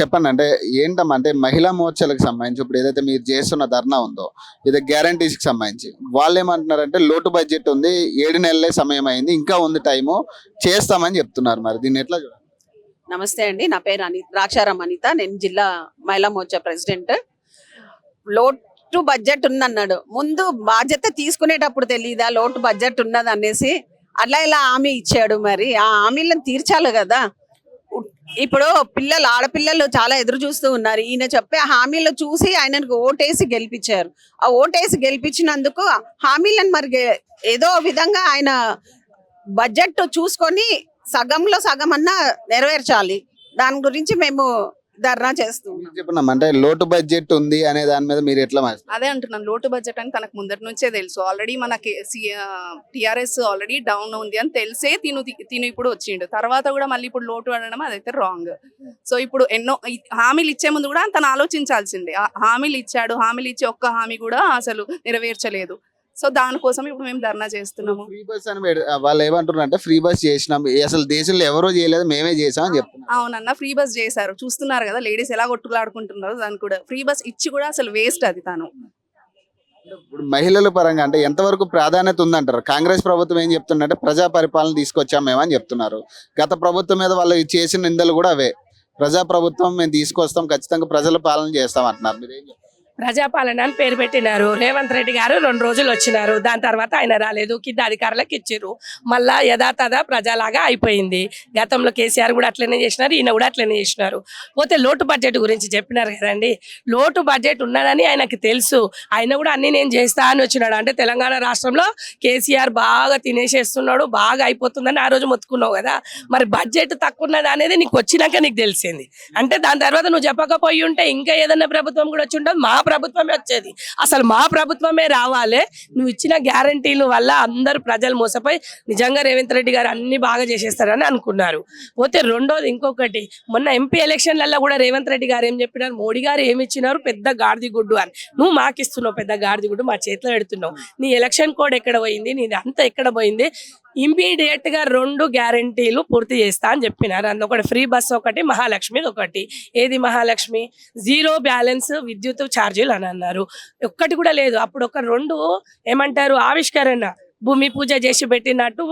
చెప్పండి అంటే ఏంటమ్మా అంటే మహిళా మోర్చాలకు సంబంధించి ఇప్పుడు ఏదైతే మీరు చేస్తున్న ధర్నా ఉందో ఇది గ్యారంటీస్ కి సంబంధించి వాళ్ళు ఏమంటున్నారంటే లోటు బడ్జెట్ ఉంది 7 నెలలే సమయం అయింది ఇంకా ఉంది టైము చేస్తామని చెప్తున్నారు మరి దీన్ని ఎట్లా చూడాలి? నమస్తే అండి. నా పేరు ద్రాక్షారాం అనిత. నేను జిల్లా మహిళా మోర్చా ప్రెసిడెంట్. లోటు బడ్జెట్ ఉందన్నాడు. ముందు బాధ్యత తీసుకునేటప్పుడు తెలియదా లోటు బడ్జెట్ ఉన్నది అనేసి? అట్లా ఇలా హామీ ఇచ్చాడు. మరి ఆ హామీలను తీర్చాలి కదా. ఇప్పుడు ఆడపిల్లలు చాలా ఎదురు చూస్తూ ఉన్నారు. ఈయన చెప్పే హామీలు చూసి ఆయనకు ఓటేసి గెలిపించారు. ఆ ఓటేసి గెలిపించినందుకు హామీలను మరి ఏదో విధంగా ఆయన బడ్జెట్ చూసుకొని సగంలో సగం అన్నా నెరవేర్చాలి. దాని గురించి మేము ధర్నా చేస్తున్నాం. చెప్పినాం అంటే లోటు బడ్జెట్ ఉంది అనే దాని మీద మీరు ఎట్లా అదే అంటున్నాను, లోటు బడ్జెట్ అని తనకు ముందరి నుంచే తెలుసు. ఆల్రెడీ మనకి టిఆర్ఎస్ ఆల్రెడీ డౌన్ ఉంది అని తెలిసే తిను ఇప్పుడు వచ్చిండు. తర్వాత కూడా మళ్ళీ ఇప్పుడు లోటు అనడం అదైతే రాంగ్. సో ఇప్పుడు ఎన్నో హామీలు ఇచ్చే ముందు కూడా తను ఆలోచించాల్సిందే. హామీలు ఇచ్చాడు, హామీలు ఇచ్చి ఒక్క హామీ కూడా అసలు నెరవేర్చలేదు. సో దానికోసం ఇప్పుడు మేము ధర్నా చేస్తున్నాము. ఫ్రీ బస్ అని వాళ్ళు ఏమంటున్నారు అంటే ఫ్రీ బస్ చేసినాం, అసలు దేశంలో ఎవరో చేయలేదు మేమే చేసాం అని చెప్తున్నారు. అవునన్నా, ఫ్రీ బస్ చేశారు. చూస్తున్నారు కదా లేడీస్ ఎలా కొట్టులాడుకుంటున్నారు. దానికి కూడా ఫ్రీ బస్ ఇచ్చి కూడా అసలు వేస్ట్ అది. తను ఇప్పుడు మహిళల పరంగా అంటే ఎంతవరకు ప్రాధాన్యత ఉందంటారు? కాంగ్రెస్ ప్రభుత్వం ఏం చెప్తుందంటే ప్రజా పరిపాలన తీసుకొచ్చాం మేమని చెప్తున్నారు. గత ప్రభుత్వం మీద వాళ్ళు చేసిన నిందలు కూడా అవే. ప్రజా ప్రభుత్వం మేము తీసుకొస్తాం, ఖచ్చితంగా ప్రజల పాలన చేస్తాం అంటున్నారు. మీరు ఏం చెప్తారు? ప్రజాపాలన అని పేరు పెట్టినారు. రేవంత్ రెడ్డి గారు 2 రోజులు వచ్చినారు. దాని తర్వాత ఆయన రాలేదు. కింద అధికారులకు ఇచ్చారు. మళ్ళా యథాతథ ప్రజలాగా అయిపోయింది. గతంలో కేసీఆర్ కూడా అట్లనే చేసినారు, ఈయన కూడా అట్లనే చేసినారు. పోతే లోటు బడ్జెట్ గురించి చెప్పినారు కదండి. లోటు బడ్జెట్ ఉన్నదని ఆయనకు తెలుసు. ఆయన కూడా అన్ని నేను చేస్తా అని వచ్చినాడు. అంటే తెలంగాణ రాష్ట్రంలో కేసీఆర్ బాగా తినేసేస్తున్నాడు, బాగా అయిపోతుందని ఆ రోజు మొత్తుకున్నావు కదా. మరి బడ్జెట్ తక్కువ ఉన్నది అనేది నీకు వచ్చినాక నీకు తెలిసింది. అంటే దాని తర్వాత నువ్వు చెప్పకపోయి ఉంటే ఇంకా ఏదన్నా ప్రభుత్వం కూడా వచ్చి ఉంటుంది. మా ప్రభుత్వమే వచ్చేది. అసలు మా ప్రభుత్వమే రావాలి. నువ్వు ఇచ్చిన గ్యారంటీల వల్ల అందరూ ప్రజలు మోసపోయి నిజంగా రేవంత్ రెడ్డి గారు అన్ని బాగా చేసేస్తారని అనుకున్నారు. పోతే రెండోది ఇంకొకటి, మొన్న ఎంపీ ఎలక్షన్లలో కూడా రేవంత్ రెడ్డి గారు ఏం చెప్పినారు, మోడీ గారు ఏమి ఇచ్చినారు, పెద్ద గాడిది గుడ్డు అని. నువ్వు మాకు ఇస్తున్నావు పెద్ద గాడిది గుడ్డు, మా చేతిలో పెడుతున్నావు. నీ ఎలక్షన్ కోడ్ ఎక్కడ పోయింది, నీది అంతా ఎక్కడ పోయింది? ఇమ్మీడియట్ గా 2 గ్యారంటీలు పూర్తి చేస్తా అని చెప్పినారు. అందులో ఒకటి ఫ్రీ బస్, ఒకటి మహాలక్ష్మి ఒకటి. ఏది మహాలక్ష్మి? 0 బ్యాలెన్స్ విద్యుత్ ఛార్జీలు అని అన్నారు. ఒక్కటి కూడా లేదు. అప్పుడు ఒక 2 ఏమంటారు ఆవిష్కరణ, భూమి పూజ చేసి పెట్టినట్టు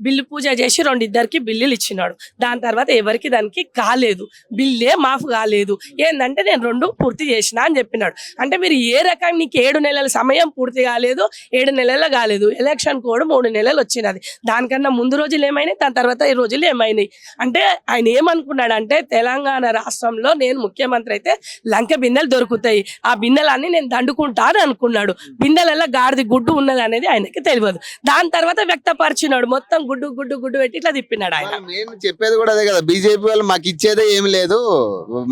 బిల్లు పూజ చేసి 2 ఇద్దరికి బిల్లులు ఇచ్చినాడు. దాని తర్వాత ఎవరికి దానికి కాలేదు, బిల్లే మాఫ్ కాలేదు. ఏంటంటే నేను 2 పూర్తి చేసిన అని చెప్పినాడు. అంటే మీరు ఏ రకంగా నీకు 7 నెలల సమయం పూర్తి కాలేదు, 7 నెలలు కాలేదు. ఎలక్షన్ కోడ్ 3 నెలలు వచ్చినది. దానికన్నా ముందు రోజులు ఏమైనాయి, దాని తర్వాత ఈ రోజులు ఏమైనాయి. అంటే ఆయన ఏమనుకున్నాడంటే తెలంగాణ రాష్ట్రంలో నేను ముఖ్యమంత్రి అయితే లంక బిందెలు దొరుకుతాయి, ఆ బిందెలన్నీ నేను దండుకుంటా అని అనుకున్నాడు. బిందెలలో గాడిది గుడ్డు ఉన్నది అనేది ఆయనకి తెలియదు. దాని తర్వాత వ్యక్తపరిచినాడు, మొత్తం గుడ్డు గుడ్డు గుడ్డు పెట్టి ఇట్లా తిప్పినాడు ఆయన. నేను చెప్పేది కూడా అదే కదా, బీజేపీ వాళ్ళు మాకు ఇచ్చేదే ఏమి లేదు,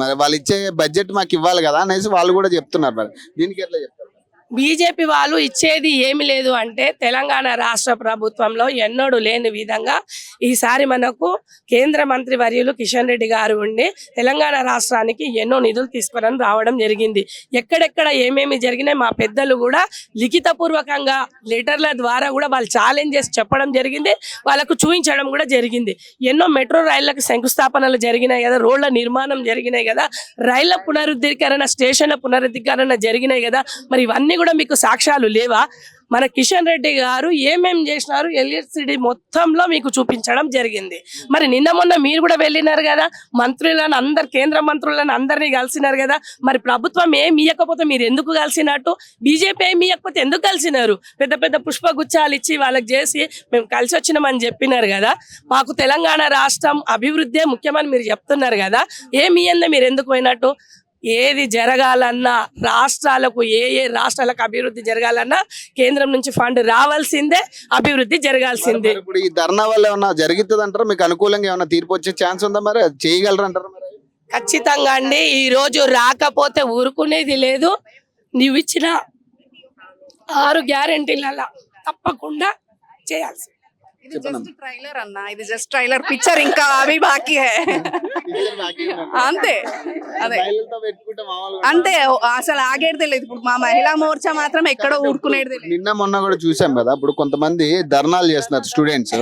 మరి వాళ్ళు ఇచ్చే బడ్జెట్ మాకు ఇవ్వాలి కదా అనేసి వాళ్ళు కూడా చెప్తున్నారు. మరి దీనికి ఎట్లా చెప్తారు? బీజేపీ వాళ్ళు ఇచ్చేది ఏమి లేదు అంటే తెలంగాణ రాష్ట్ర ప్రభుత్వంలో ఎన్నడూ లేని విధంగా ఈసారి మనకు కేంద్ర మంత్రి వర్యులు కిషన్ రెడ్డి గారు ఉండి తెలంగాణ రాష్ట్రానికి ఎన్నో నిధులు తీసుకొని రావడం జరిగింది. ఎక్కడెక్కడ ఏమేమి జరిగినాయి మా పెద్దలు కూడా లిఖితపూర్వకంగా లెటర్ల ద్వారా కూడా వాళ్ళు ఛాలెంజ్ చేసి చెప్పడం జరిగింది, వాళ్ళకు చూపించడం కూడా జరిగింది. ఎన్నో మెట్రో రైళ్లకు శంకుస్థాపనలు జరిగినాయి కదా, రోడ్ల నిర్మాణం జరిగినాయి కదా, రైళ్ల పునరుద్ధీకరణ, స్టేషన్ల పునరుద్ధీకరణ జరిగినాయి కదా. మరి ఇవన్నీ కూడా మీకు సాక్ష్యాలు లేవా? మన కిషన్ రెడ్డి గారు ఏమేం చేసినారు ఎల్ఎస్సిడి మొత్తంలో మీకు చూపించడం జరిగింది. మరి నిన్న మొన్న మీరు కూడా వెళ్ళినారు కదా, మంత్రులను అందరు కేంద్ర మంత్రులను అందరినీ కలిసినారు కదా. మరి ప్రభుత్వం ఏమి ఇవ్వకపోతే మీరు ఎందుకు కలిసినట్టు? బీజేపీ ఏమి ఇవ్వకపోతే ఎందుకు కలిసినారు? పెద్ద పెద్ద పుష్పగుచ్చాలు ఇచ్చి వాళ్ళకి చేసి మేము కలిసి వచ్చినామని చెప్పినారు కదా. మాకు తెలంగాణ రాష్ట్రం అభివృద్ధి ముఖ్యమని మీరు చెప్తున్నారు కదా, ఏమి ఇయ్యందే మీరు ఎందుకు పోయినట్టు? ఏది జరగాలన్నా రాష్ట్రాలకు ఏ రాష్ట్రాలకు అభివృద్ధి జరగాలన్నా కేంద్రం నుంచి ఫండ్ రావాల్సిందే, అభివృద్ధి జరగాల్సిందే. ఇప్పుడు ఈ ధర్నా వల్ల ఏమన్నా జరుగుతుంది అంటారా? మీకు అనుకూలంగా ఏమన్నా తీర్పు వచ్చే ఛాన్స్ ఉందా? మరి చేయగలరు అంటారా? ఖచ్చితంగా అండి. ఈ రోజు రాకపోతే ఊరుకునేది లేదు. నువ్వు ఇచ్చిన 6 గ్యారెంటీలలో తప్పకుండా చేయాల్సి. ఇది జస్ట్ ట్రైలర్ అన్న, ఇది జస్ట్ ట్రైలర్, పిక్చర్ ఇంకా అవి బాకీ హై. అంతే అదే మహిళలతో పెట్టుకుంటే మామూలుగా అంతే అసలు ఆగేది తెలియదు. ఇప్పుడు మా మహిళా మోర్చా మాత్రం ఎక్కడో ఊరుకునేది తెలియదు. నిన్న మొన్న కూడా చూసాం కదా, ఇప్పుడు కొంతమంది ధర్నాలు చేస్తున్నారు స్టూడెంట్స్,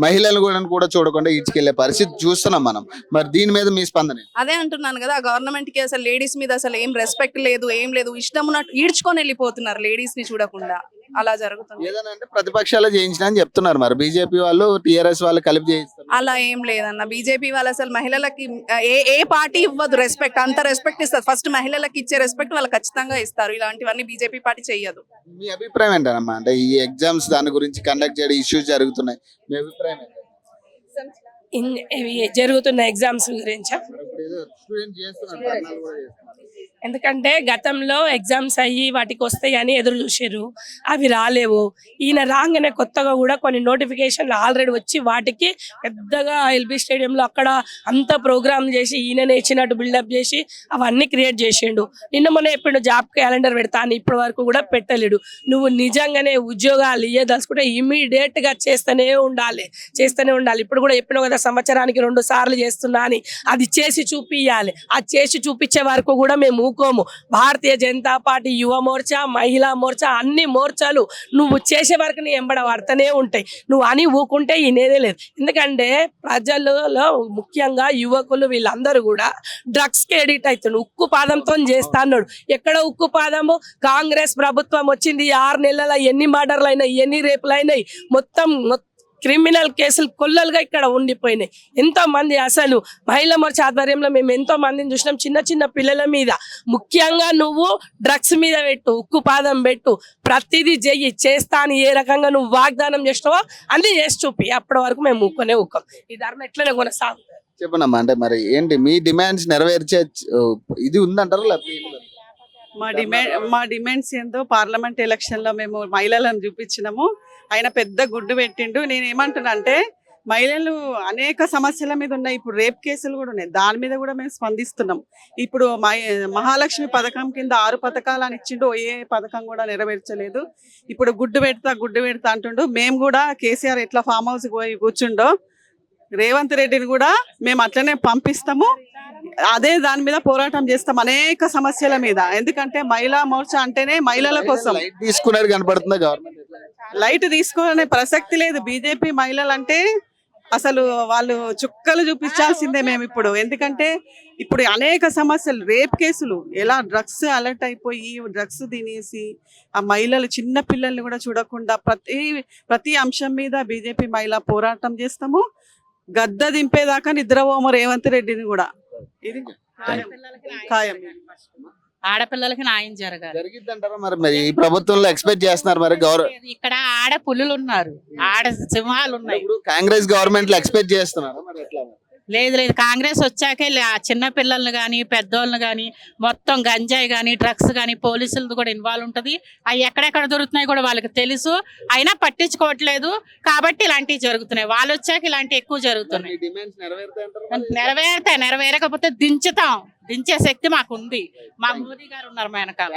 మహిళలు కూడా చూడకుండా ఈడ్చుకెళ్లే పరిస్థితి చూస్తున్నాం మనం. మరి దీని మీద మీ స్పందన ఏంటి? అదే అంటున్నాను కదా, గవర్నమెంట్ కి అసలు లేడీస్ మీద అసలు ఏం రెస్పెక్ట్ లేదు, ఏం లేదు, ఇష్టం ఉన్నట్టు ఈడ్చుకొని వెళ్ళిపోతున్నారు లేడీస్ ని చూడకుండా. అలా జరుగుతుంది. ఏదైనా అంటే ప్రతిపక్షాలు చేయించిన అని చెప్తున్నారు, మరి బీజేపీ వాళ్ళు టీఆర్ఎస్ వాళ్ళు కలిపి చేయిస్తారు. అలా ఏం లేదన్న. బీజేపీ వాళ్ళు అసలు మహిళలకి ఏ పార్టీ ఇవ్వదు రెస్పెక్ట్. అంత రెస్పెక్ట్ ఇస్తారు. ఫస్ట్ మహిళలకు ఇచ్చే రెస్పెక్ట్ వాళ్ళు ఖచ్చితంగా ఇస్తారు. ఇలాంటివన్నీ బీజేపీ పార్టీ చెయ్యదు. మీ అభిప్రాయం ఏంటమ్మా? అంటే ఈ ఎగ్జామ్స్ దాని గురించి కండక్ట్ చేయడం ఇష్యూస్ జరుగుతున్నాయి, మీ అభిప్రాయం ఏంటి? ఇవి జరుగుతున్న ఎగ్జామ్స్ గురించి ఇప్పుడు ఏదో స్టూడెంట్ చేస్తున్నారు, ధర్నాలు కూడా చేస్తున్నారు. ఎందుకంటే గతంలో ఎగ్జామ్స్ అయ్యి వాటికి వస్తాయి అని ఎదురు చూసారు, అవి రాలేవు. ఈయన రాగానే కొత్తగా కూడా కొన్ని నోటిఫికేషన్లు ఆల్రెడీ వచ్చి వాటికి పెద్దగా ఎల్బీ స్టేడియంలో అక్కడ అంత ప్రోగ్రామ్ చేసి ఈయననే ఇచ్చినట్టు బిల్డప్ చేసి అవన్నీ క్రియేట్ చేసిండు. నిన్న మొన్న ఎప్పుడు జాబ్ క్యాలెండర్ పెడతా అని ఇప్పటి వరకు కూడా పెట్టలేడు. నువ్వు నిజంగానే ఉద్యోగాలు ఇయ్యదలుచుకుంటే ఇమీడియట్ గా చేస్తూనే ఉండాలి. ఇప్పుడు కూడా చెప్పినావు కదా, సంవత్సరానికి 2 సార్లు చేస్తున్నా అని. అది చేసి చూపియాలి. అది చేసి చూపించే వరకు కూడా మేము ఊకోము. భారతీయ జనతా పార్టీ యువ మోర్చా, మహిళా మోర్చా, అన్ని మోర్చాలు నువ్వు చేసే వరకు నీ ఎంబడ పడుతూనే ఉంటాయి. నువ్వు అని ఊకుంటే ఇనేదే లేదు. ఎందుకంటే ప్రజలలో ముఖ్యంగా యువకులు వీళ్ళందరూ కూడా డ్రగ్స్ కి ఎడిట్ అవుతున్నాడు. ఉక్కు పాదంతో చేస్తా అన్నాడు. ఎక్కడ ఉక్కు పాదము? కాంగ్రెస్ ప్రభుత్వం వచ్చింది 6 నెలల ఎన్ని మర్డర్లు అయినాయి, ఎన్ని రేపులు అయినాయి, మొత్తం క్రిమినల్ కేసులు కొల్లలుగా ఇక్కడ ఉండిపోయినాయి. ఎంతో మంది అసలు మహిళా మోర్చా ఆధ్వర్యంలో మేము ఎంతో మందిని చూసినాం. చిన్న చిన్న పిల్లల మీద ముఖ్యంగా నువ్వు డ్రగ్స్ మీద పెట్టు, ఉక్కు పాదం పెట్టు, ప్రతిదీ చెయ్యి. చేస్తా అని ఏ రకంగా నువ్వు వాగ్దానం చేసినావో అన్ని చేసి చూపి. అప్పటి వరకు మేము ఊక్కనే ఊక్కం. ఈ ధర్మ ఎట్లనే కొనసాగుతుంది. చెప్పనమ్మా, అంటే మరి ఏంటి మీ డిమాండ్స్ నెరవేర్చే ఇది ఉందంటారు? మా డిమాండ్స్ ఏందో పార్లమెంట్ ఎలక్షన్ లో మేము మహిళలను చూపించినాము. ఆయన పెద్ద గుడ్డు పెట్టిండు. నేను ఏమంటున్నా అంటే, మహిళలు అనేక సమస్యల మీద ఉన్నాయి. ఇప్పుడు రేప్ కేసులు కూడా ఉన్నాయి, దాని మీద కూడా మేము స్పందిస్తున్నాం. ఇప్పుడు మహాలక్ష్మి పథకం కింద 6 పథకాలు అని ఇచ్చిండు, ఏ పథకం కూడా నెరవేర్చలేదు. ఇప్పుడు గుడ్డు పెడతా అంటుండు. మేము కూడా కేసీఆర్ ఎట్లా ఫామ్ హౌస్ పోయి కూర్చుండో, రేవంత్ రెడ్డిని కూడా మేము అట్లనే పంపిస్తాము. అదే దాని మీద పోరాటం చేస్తాం అనేక సమస్యల మీద. ఎందుకంటే మహిళా మోర్చా అంటేనే మహిళల కోసం. తీసుకునేది కనపడుతుందా గవర్నమెంట్? లైట్ తీసుకోవాలనే ప్రసక్తి లేదు. బీజేపీ మహిళలు అంటే అసలు వాళ్ళు చుక్కలు చూపించాల్సిందే మేము ఇప్పుడు. ఎందుకంటే ఇప్పుడు అనేక సమస్యలు, రేప్ కేసులు, ఎలా డ్రగ్స్ అలర్ట్ అయిపోయి డ్రగ్స్ తినేసి ఆ మహిళలు, చిన్న పిల్లల్ని కూడా చూడకుండా ప్రతి అంశం మీద బీజేపీ మహిళ పోరాటం చేస్తాము. గద్ద దింపేదాకా నిద్రపోము రేవంత్ రెడ్డిని కూడా. ఇది ఖాయం. ఆడపిల్లలకి న్యాయం జరగాలి. జరిగిద్దంటారా? మరి ఈ ప్రభుత్వంలో ఎక్స్పెక్ట్ చేస్తున్నారు మరి ఇక్కడ ఆడ పులులు ఉన్నారు, ఆడ సింహాలు ఉన్నాయి. కాంగ్రెస్ గవర్నమెంట్ లో ఎక్స్పెక్ట్ చేస్తున్నారు మరి ఎట్లా? లేదు కాంగ్రెస్ వచ్చాకే చిన్న పిల్లల్ని కానీ పెద్దోళ్ళని కానీ మొత్తం గంజాయి కానీ డ్రగ్స్ కానీ పోలీసులది కూడా ఇన్వాల్వ్ ఉంటుంది. అవి ఎక్కడెక్కడ దొరుకుతున్నాయి కూడా వాళ్ళకి తెలుసు, అయినా పట్టించుకోవట్లేదు. కాబట్టి ఇలాంటివి జరుగుతున్నాయి. వాళ్ళు వచ్చాక ఇలాంటివి ఎక్కువ జరుగుతున్నాయి. నెరవేరకపోతే దించుతాం. దించే శక్తి మాకు ఉంది. మా మోదీ గారు ఉన్నారు మా వెనకాల.